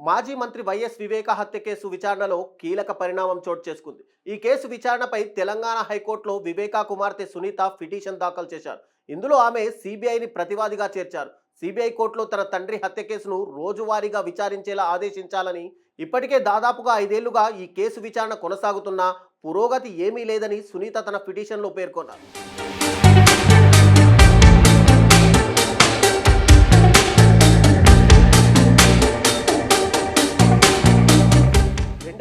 మాజీ మంత్రి వైఎస్ వివేక హత్య కేసు విచారణలో కీలక పరిణామం చోటు చేసుకుంది. ఈ కేసు విచారణపై తెలంగాణ హైకోర్టులో వివేకా కుమార్తె సునీత పిటిషన్ దాఖలు చేశారు. ఇందులో ఆమె సిబిఐని ప్రతివాదిగా చేర్చారు. సిబిఐ కోర్టులో తన తండ్రి హత్య కేసును రోజువారీగా విచారించేలా ఆదేశించాలని, ఇప్పటికే దాదాపుగా 5 ఏళ్లుగా ఈ కేసు విచారణ కొనసాగుతున్నా పురోగతి ఏమీ లేదని సునీత తన పిటిషన్లో పేర్కొన్నారు.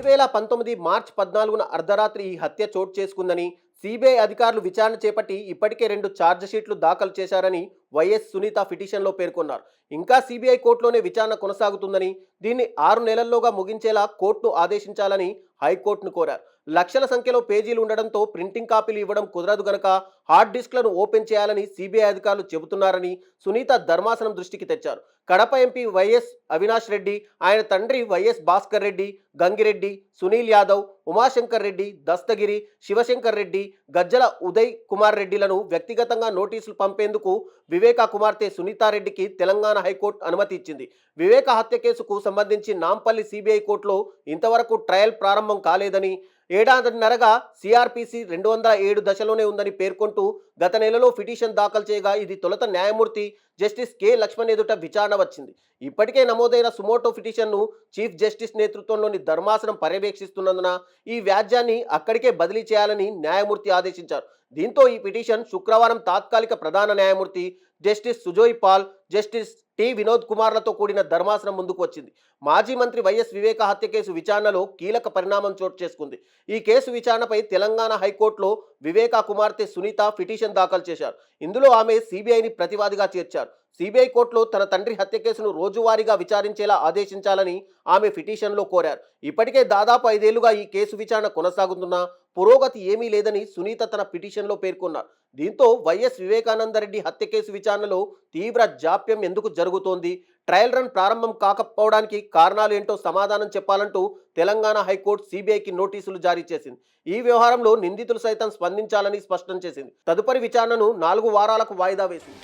2019 మార్చి 14న అర్ధరాత్రి ఈ హత్య చోటు చేసుకుందని, సిబిఐ అధికారులు విచారణ చేపట్టి ఇప్పటికే 2 ఛార్జిషీట్లు దాఖలు చేశారని వైఎస్ సునీత పిటిషన్లో పేర్కొన్నారు. ఇంకా సిబిఐ కోర్టులోనే విచారణ కొనసాగుతుందని, దీన్ని 6 నెలల్లోగా ముగించేలా కోర్టును ఆదేశించాలని హైకోర్టును కోరారు. లక్షల సంఖ్యలో పేజీలు ఉండడంతో ప్రింటింగ్ కాపీలు ఇవ్వడం కుదరదు గనక హార్డ్ డిస్క్లను ఓపెన్ చేయాలని సిబిఐ అధికారులు చెబుతున్నారని సునీత ధర్మాసనం దృష్టికి తెచ్చారు. కడప ఎంపీ వైఎస్ అవినాష్ రెడ్డి, ఆయన తండ్రి వైఎస్ భాస్కర్ రెడ్డి, గంగిరెడ్డి, సునీల్ యాదవ్, ఉమాశంకర్ రెడ్డి, దస్తగిరి, శివశంకర్ రెడ్డి, గజ్జల ఉదయ్ కుమార్ రెడ్డిలను వ్యక్తిగతంగా నోటీసులు పంపేందుకు వివేకా కుమార్తె సునీతారెడ్డికి తెలంగాణ హైకోర్టు అనుమతి ఇచ్చింది. వివేక హత్య కేసుకు సంబంధించి నాంపల్లి సిబిఐ కోర్టులో ఇంతవరకు ట్రయల్ ప్రారంభం కాలేదని, ఏడాదిన్నరగా సిఆర్పిసి 207 దశలోనే ఉందని పేర్కొంటూ గత నెలలో పిటిషన్ దాఖలు చేయగా ఇది తొలుత న్యాయమూర్తి జస్టిస్ కె లక్ష్మణ్ ఎదుట విచారణ వచ్చింది. ఇప్పటికే నమోదైన సుమోటో పిటిషన్ను చీఫ్ జస్టిస్ నేతృత్వంలోని ధర్మాసనం పర్యవేక్షిస్తున్నందున ఈ వ్యాజ్యాన్ని అక్కడికే బదిలీ చేయాలని న్యాయమూర్తి ఆదేశించారు. దీంతో ఈ పిటిషన్ శుక్రవారం తాత్కాలిక ప్రధాన న్యాయమూర్తి justice Sujoy Paul, justice T Vinod కుమార్లతో కూడిన ధర్మాసనం ముందుకు వచ్చింది. మాజీ మంత్రి వైఎస్ వివేక హత్య కేసు విచారణలో కీలక పరిణామం చోటు చేసుకుంది. ఈ కేసు విచారణపై తెలంగాణ హైకోర్టులో వివేకా కుమార్తె సునీత పిటిషన్ దాఖలు చేశారు. ఇందులో ఆమె సిబిఐని ప్రతివాదిగా చేర్చారు. సిబిఐ కోర్టులో తన తండ్రి హత్య కేసును రోజువారీగా విచారించేలా ఆదేశించాలని ఆమె పిటిషన్లో కోరారు. ఇప్పటికే దాదాపు 5 ఏళ్లుగా ఈ కేసు విచారణ కొనసాగుతున్నా పురోగతి ఏమీ లేదని సునీత తన పిటిషన్లో పేర్కొన్నారు. దీంతో వైఎస్ వివేకానందరెడ్డి హత్య కేసు విచారణలో తీవ్ర జాప్యం ఎందుకు జరుగుతోంది, ట్రయల్ రన్ ప్రారంభం కాకపోవడానికి కారణాలు ఏంటో సమాధానం చెప్పాలంటూ తెలంగాణ హైకోర్టు సిబిఐకి నోటీసులు జారీ చేసింది. ఈ వ్యవహారంలో నిందితులు సైతం స్పందించాలని స్పష్టం చేసింది. తదుపరి విచారణను 4 వారాలకు వాయిదా వేసింది.